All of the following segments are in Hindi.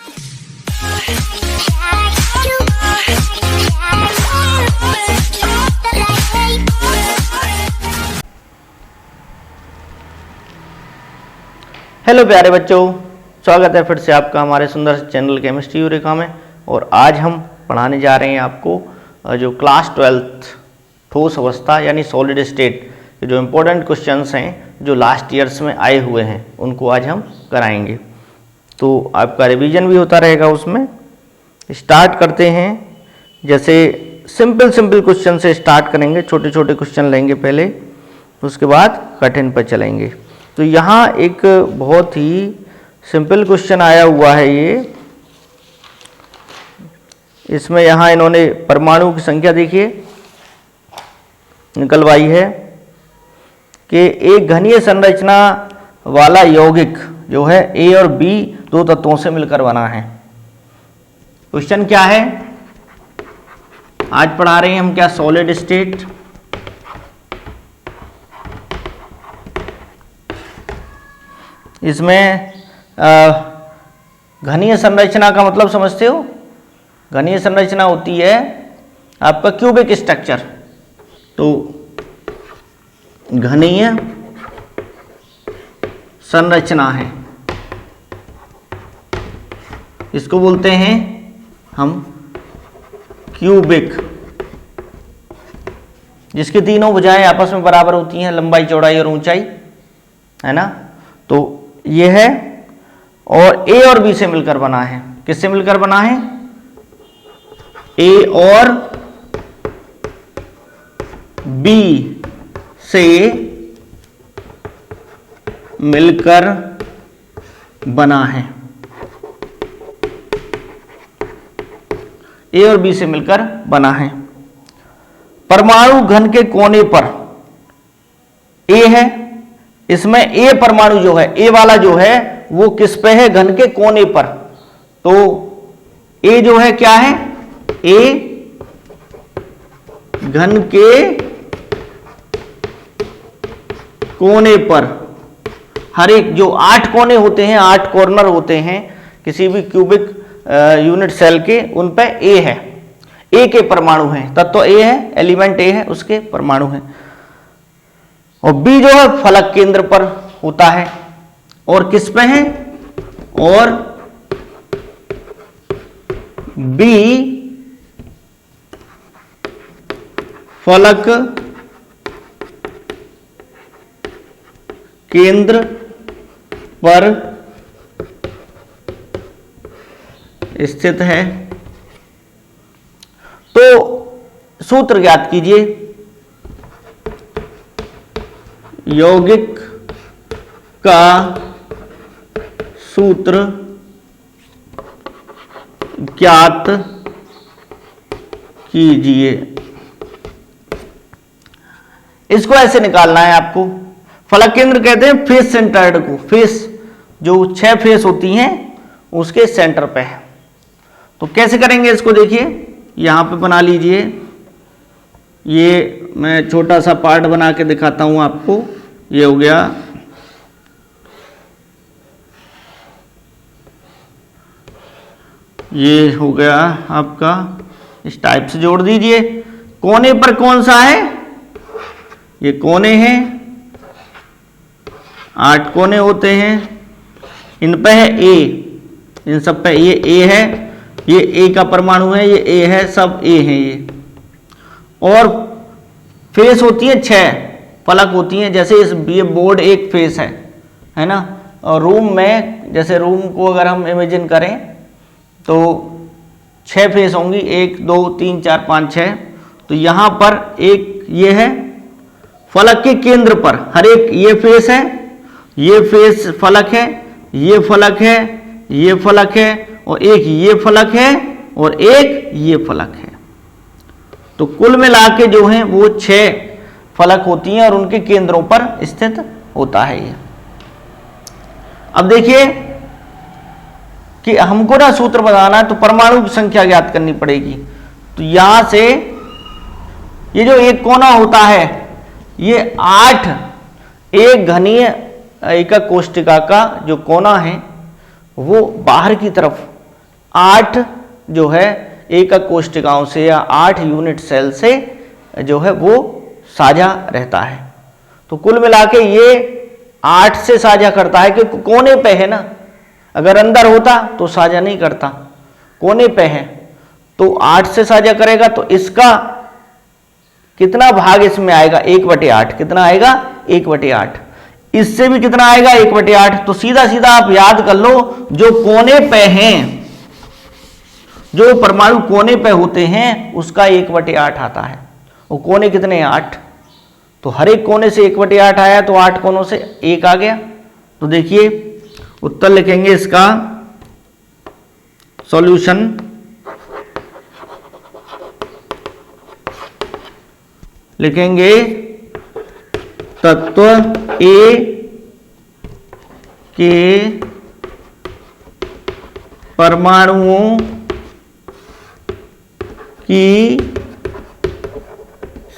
हेलो प्यारे बच्चों, स्वागत है फिर से आपका हमारे सुंदर चैनल केमिस्ट्री यूरेका में। और आज हम पढ़ाने जा रहे हैं आपको जो क्लास 12th ठोस अवस्था यानी सॉलिड स्टेट के जो इम्पोर्टेंट क्वेश्चंस हैं जो लास्ट ईयर्स में आए हुए हैं उनको आज हम कराएंगे। तो आपका रिवीजन भी होता रहेगा उसमें। स्टार्ट करते हैं, जैसे सिंपल क्वेश्चन से स्टार्ट करेंगे, छोटे छोटे क्वेश्चन लेंगे पहले, उसके बाद कठिन पर चलेंगे। तो यहाँ एक बहुत ही सिंपल क्वेश्चन आया हुआ है ये। इसमें यहाँ इन्होंने परमाणु की संख्या देखिए निकलवाई है कि एक घनीय संरचना वाला यौगिक जो है ए और बी दो तत्वों से मिलकर बना है। क्वेश्चन क्या है, आज पढ़ा रहे हैं हम क्या, सॉलिड स्टेट। इसमें घनीय संरचना का मतलब समझते हो? घनीय संरचना होती है आपका क्यूबिक स्ट्रक्चर। तो घनीय संरचना है, इसको बोलते हैं हम क्यूबिक, जिसकी तीनों भुजाएं आपस में बराबर होती हैं, लंबाई चौड़ाई और ऊंचाई, है ना। तो ये है, और ए और बी से मिलकर बना है। किससे मिलकर बना है? ए और बी से मिलकर बना है। ए और बी से मिलकर बना है। परमाणु घन के कोने पर ए है। इसमें ए परमाणु जो है, ए वाला जो है वो किस पे है? घन के कोने पर। तो ए जो है क्या है? ए घन के कोने पर। हर एक जो 8 कोने होते हैं, 8 कॉर्नर होते हैं किसी भी क्यूबिक यूनिट सेल के, उन पे ए है। ए के परमाणु हैं, तत्व ए है, एलिमेंट ए है, उसके परमाणु हैं। और बी जो है फलक केंद्र पर होता है। और किस पे है? और बी फलक केंद्र पर स्थित है। तो सूत्र ज्ञात कीजिए। यौगिक का सूत्र ज्ञात कीजिए। इसको ऐसे निकालना है आपको। फलक केंद्र कहते हैं फेस सेंटर्ड को। फेस जो 6 फेस होती हैं उसके सेंटर पे है। तो कैसे करेंगे इसको देखिए, यहां पे बना लीजिए। ये मैं छोटा सा पार्ट बना के दिखाता हूं आपको। ये हो गया, ये हो गया आपका, इस टाइप से जोड़ दीजिए। कोने पर कौन सा है? ये कोने हैं, 8 कोने होते हैं। इन पे है ए, इन सब पे ये ए है, ये ए का परमाणु है, ये ए है, सब ए है ये। और फेस होती है 6 फलक होती हैं। जैसे इस ये बोर्ड एक फेस है ना। और रूम में, जैसे रूम को अगर हम इमेजिन करें तो 6 फेस होंगी, 1 2 3 4 5 6। तो यहाँ पर एक ये है फलक के केंद्र पर, हर एक ये फेस है, ये फेस फलक है, ये फलक है, ये फलक है, और एक ये फलक है, और एक ये फलक है। तो कुल मिला के जो है वो 6 फलक होती हैं और उनके केंद्रों पर स्थित होता है ये। अब देखिए कि हमको ना सूत्र बताना है, तो परमाणु की संख्या ज्ञात करनी पड़ेगी। तो यहां से ये जो एक कोना होता है, ये 8 एक घनीय एकक कोष्टिका का जो कोना है वो बाहर की तरफ 8 जो है एकक कोशिकाओं से या 8 यूनिट सेल से जो है वो साझा रहता है। तो कुल मिला के ये 8 से साझा करता है, क्योंकि कोने पे है ना, अगर अंदर होता तो साझा नहीं करता, कोने पे है तो 8 से साझा करेगा। तो इसका कितना भाग इसमें आएगा? 1/8। कितना आएगा? 1/8। इससे भी कितना आएगा? 1/8। तो सीधा सीधा आप याद कर लो, जो कोने पे हैं, जो परमाणु कोने पे होते हैं उसका 1/8 आता है। वो कोने कितने हैं? 8। तो हर एक कोने से 1/8 आया, तो 8 कोनों से 1 आ गया। तो देखिए उत्तर लिखेंगे इसका, सॉल्यूशन लिखेंगे तत्व ए के परमाणुओं की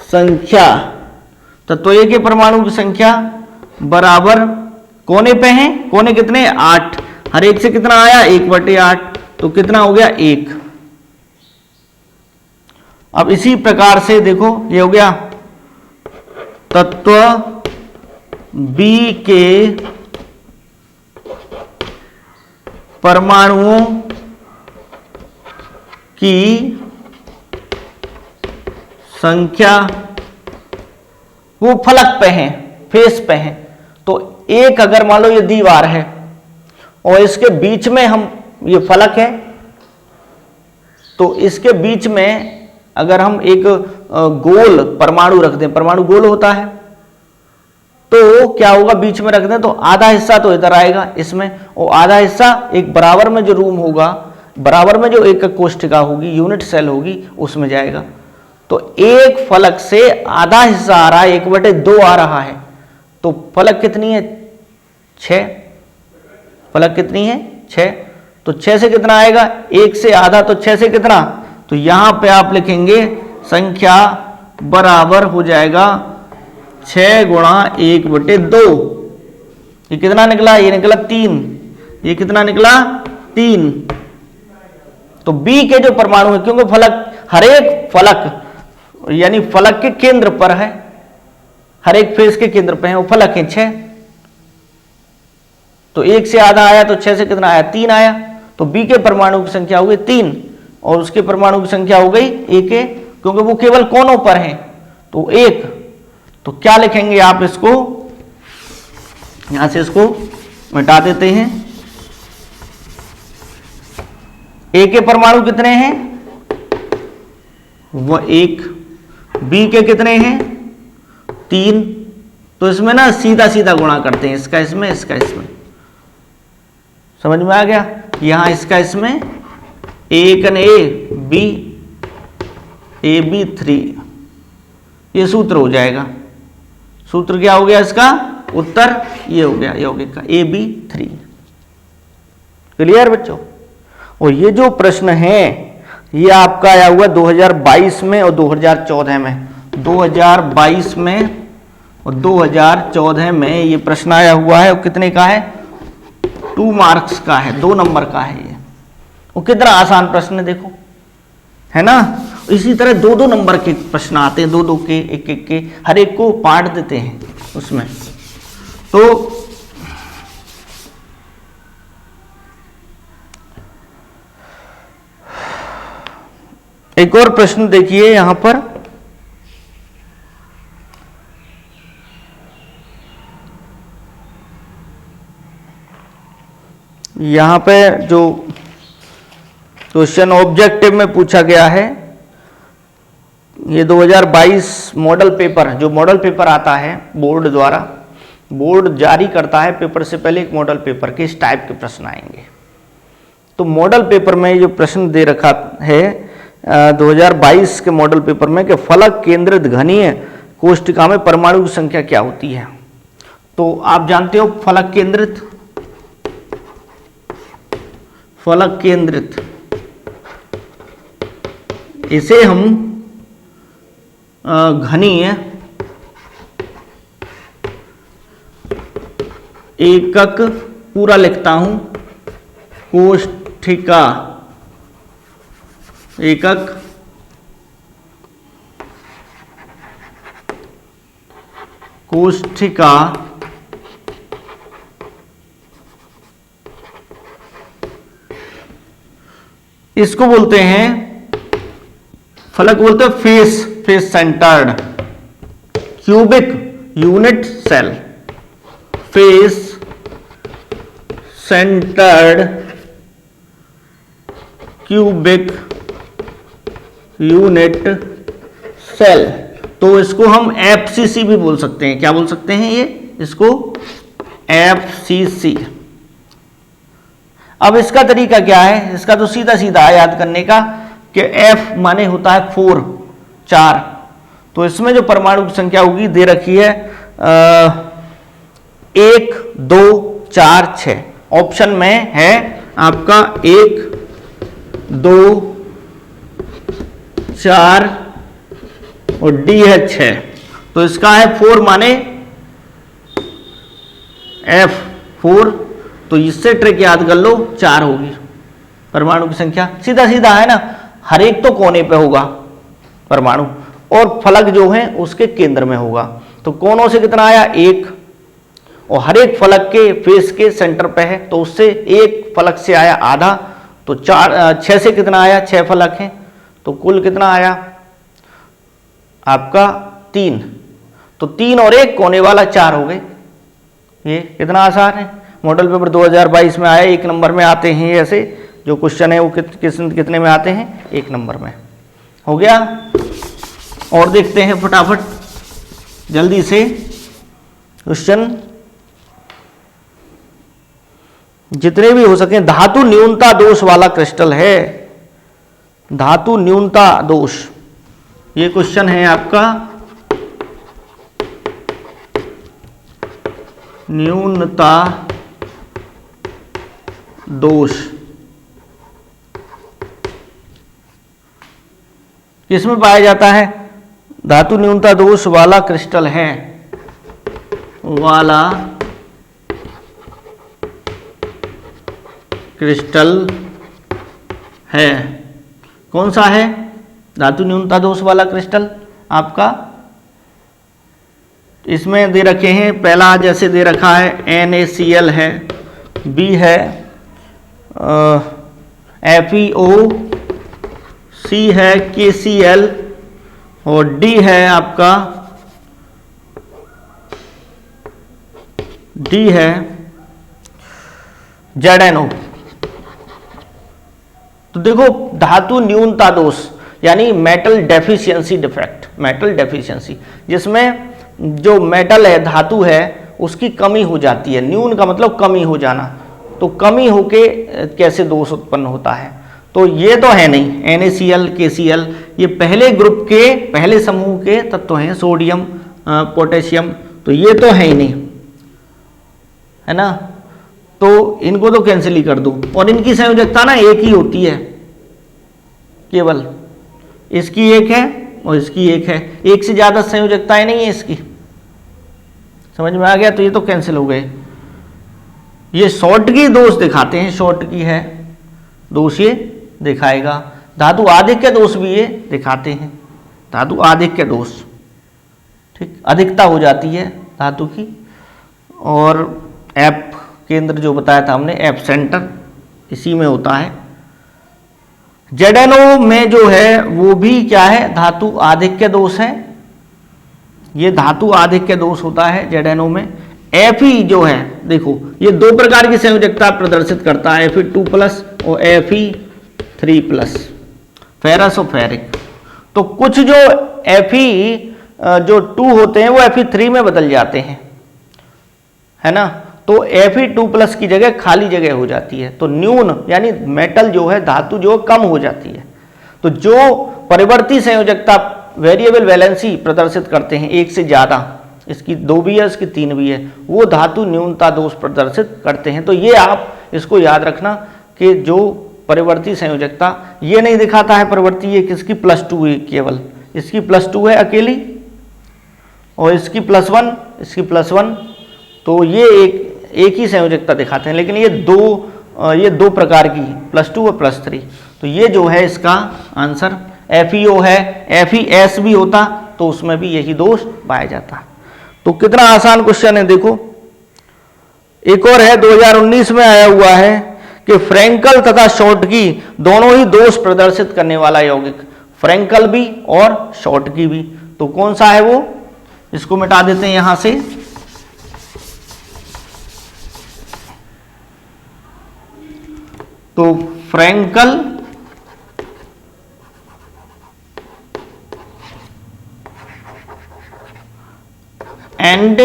संख्या, तत्व ए के परमाणु की संख्या बराबर, कोने पे हैं, कोने कितने? 8, हर एक से कितना आया? 1/8। तो कितना हो गया? 1। अब इसी प्रकार से देखो, ये हो गया तत्व बी के परमाणुओं की संख्या, वो फलक पे हैं, फेस पे हैं। तो एक अगर मान लो ये दीवार है और इसके बीच में हम, ये फलक है, तो इसके बीच में अगर हम एक गोल परमाणु रख दें, परमाणु गोल होता है, तो क्या होगा? बीच में रख दें तो आधा हिस्सा तो इधर आएगा इसमें, और आधा हिस्सा एक बराबर में जो रूम होगा, बराबर में जो एकक कोशिका होगी, यूनिट सेल होगी, उसमें जाएगा। तो एक फलक से आधा हिस्सा आ रहा है, 1/2 आ रहा है। तो फलक कितनी है? 6। फलक कितनी है? 6। तो 6 से कितना आएगा? 1 से आधा, तो 6 से कितना? तो यहां पे आप लिखेंगे संख्या बराबर हो जाएगा 6 × 1/2। ये कितना निकला? ये निकला 3। ये कितना निकला? 3। तो बी के जो परमाणु है, क्योंकि फलक, हर एक फलक यानी फलक के केंद्र पर है, हर एक फेस के केंद्र पे है, वो फलक है 6। तो 1 से आधा आया, तो 6 से कितना आया? 3 आया। तो बी के परमाणु की संख्या हो गई 3 और उसके परमाणु की संख्या हो गई 1, क्योंकि वो केवल कोनों पर है, तो 1। तो क्या लिखेंगे आप इसको? यहां से इसको मिटा देते हैं। ए के परमाणु कितने हैं? वो 1। बी के कितने हैं? 3। तो इसमें ना सीधा सीधा गुणा करते हैं, इसका इसमें, इसका इसमें। समझ में आ गया? यहां इसका इसमें, एक न ए बी, AB3, ये सूत्र हो जाएगा। सूत्र क्या हो गया इसका? उत्तर ये हो गया, यौगिक का AB3। क्लियर बच्चों? और ये जो प्रश्न है ये आपका आया हुआ 2022 में और 2014 में। 2022 में और 2014 में ये प्रश्न आया हुआ है। और कितने का है? 2 मार्क्स का है, 2 नंबर का है ये। वो कितना आसान प्रश्न है देखो, है ना? इसी तरह 2-2 नंबर के प्रश्न आते हैं, 2-2 के, 1-1 के, हर एक को बांट देते हैं उसमें। तो एक और प्रश्न देखिए यहां पर, यहां पे जो क्वेश्चन ऑब्जेक्टिव में पूछा गया है, ये 2022 मॉडल पेपर, जो मॉडल पेपर आता है बोर्ड द्वारा, बोर्ड जारी करता है पेपर से पहले एक मॉडल पेपर के इस टाइप के प्रश्न आएंगे। तो मॉडल पेपर में जो प्रश्न दे रखा है 2022 के मॉडल पेपर में कि फलक केंद्रित घनीय कोशिका में परमाणु की संख्या क्या होती है। तो आप जानते हो फलक केंद्रित, फलक केंद्रित, इसे हम घनीय एकक पूरा लिखता हूं कोशिका एकक कोष्ठिका इसको बोलते हैं फलक, बोलते हैं face centred cubic unit cell, face centred cubic unit cell. तो इसको हम एफसीसी भी बोल सकते हैं। क्या बोल सकते हैं ये इसको? एफसीसी। अब इसका तरीका क्या है? इसका तो सीधा सीधा है याद करने का कि एफ माने होता है 4 4। तो इसमें जो परमाणु की संख्या होगी दे रखी है 1 2 4 6। ऑप्शन में है आपका 1 2 4 और डी है 6। तो इसका है 4 माने F4। तो इससे ट्रिक याद कर लो 4 होगी परमाणु की संख्या। सीधा सीधा है ना, हर एक तो कोने पे होगा परमाणु और फलक जो है उसके केंद्र में होगा। तो कोनों से कितना आया? 1। और हर एक फलक के फेस के सेंटर पे है तो उससे एक फलक से आया आधा। तो 6 से कितना आया? 6 फलक हैं तो कुल कितना आया आपका 3। तो 3 और 1 कोने वाला 4 हो गए। ये कितना आसान है। मॉडल पेपर 2022 में आया, 1 नंबर में आते हैं ऐसे जो क्वेश्चन है वो कितने में आते हैं? 1 नंबर में। हो गया। और देखते हैं फटाफट जल्दी से क्वेश्चन जितने भी हो सके। धातु न्यूनता दोष वाला क्रिस्टल है, धातु न्यूनता दोष, ये क्वेश्चन है आपका। न्यूनता दोष किसमें पाया जाता है? धातु न्यूनता दोष वाला क्रिस्टल है, वाला क्रिस्टल है। कौन सा है धातु न्यूनता दोष वाला क्रिस्टल आपका? इसमें दे रखे हैं, पहला जैसे दे रखा है NaCl है, B है FeO, C है KCl और D है आपका D है ZnO। तो देखो धातु न्यूनता दोष यानी metal deficiency defect, metal deficiency, जिसमें जो मेटल है धातु है उसकी कमी हो जाती है। न्यून का मतलब कमी हो जाना, तो कमी होके कैसे दोष उत्पन्न होता है? तो ये तो है नहीं। NaCl KCl ये पहले ग्रुप के पहले समूह के तत्व हैं, सोडियम पोटेशियम, तो ये तो है ही नहीं, है ना। तो इनको तो कैंसिल ही कर दो। और इनकी संयोजकता ना एक ही होती है, केवल इसकी एक है और इसकी एक है, एक से ज्यादा संयोजकताएं नहीं है इसकी। समझ में आ गया? तो ये तो कैंसिल हो गए। ये शॉर्ट की दोष दिखाते हैं, शॉर्ट की है दोष ये दिखाएगा। धातु आधिक्य दोष भी ये दिखाते हैं, धातु आधिक्य दोष, ठीक, अधिकता हो जाती है धातु की। और एफ केंद्र जो बताया था हमने, एफ सेंटर, इसी में होता है। ZnO में जो है वो भी क्या है? धातु आधिक्य दोष है, ये धातु आधिक्य दोष होता है ZnO में। Fe जो है देखो ये 2 प्रकार की संयोजकता प्रदर्शित करता है, Fe2+ और Fe3+, फेरस और फेरिक। तो कुछ जो Fe जो 2 होते हैं वो Fe3 में बदल जाते हैं, है ना। तो Fe2+ की जगह खाली जगह हो जाती है। तो न्यून यानी मेटल जो है, धातु जो कम हो जाती है। तो जो परिवर्ती संयोजकता वेरिएबल वैलेंसी प्रदर्शित करते हैं, एक से ज्यादा, इसकी 2 भी है, इसकी 3 भी है, वो धातु न्यूनता दोष प्रदर्शित करते हैं। तो ये आप इसको याद रखना कि जो परिवर्ती संयोजकता ये नहीं दिखाता है परिवर्ती, ये किसकी +2 है, केवल इसकी +2 है अकेली और इसकी +1, इसकी +1। तो ये एक ही संयोजकता दिखाते हैं, लेकिन ये 2 ये दो प्रकार की, +2 और +3। तो ये जो है इसका आंसर FeO है। FeS भी होता तो उसमें भी यही दोष पाया जाता। तो कितना आसान क्वेश्चन है देखो। एक और है 2019 में आया हुआ है कि फ्रैंकल तथा शॉर्टकी दोनों ही दोष प्रदर्शित करने वाला यौगिक, फ्रैंकल भी और शॉर्टकी भी, तो कौन सा है वो, इसको मिटा देते हैं यहां से। तो Frenkel and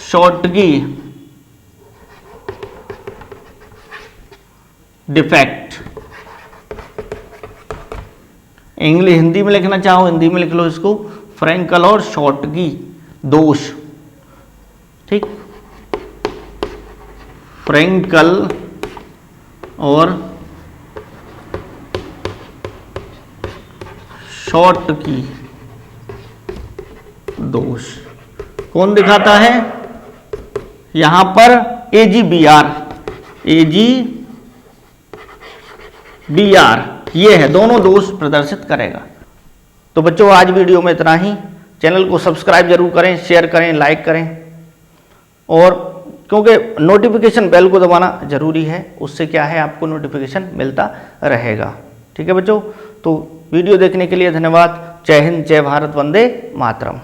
Schottky defect, English Hindi में लिखना चाहो हिंदी में लिख लो इसको, फ्रैंकल और शॉर्टकी दोष, ठीक, फ्रैंकल और शॉर्टकी दोष कौन दिखाता है, यहां पर AgBr ये है, दोनों दोष प्रदर्शित करेगा। तो बच्चों आज वीडियो में इतना ही। चैनल को सब्सक्राइब जरूर करें, शेयर करें, लाइक करें, और क्योंकि नोटिफिकेशन बेल को दबाना जरूरी है, उससे क्या है आपको नोटिफिकेशन मिलता रहेगा। ठीक है बच्चों, तो वीडियो देखने के लिए धन्यवाद। जय हिंद, जय भारत, वंदे मातरम।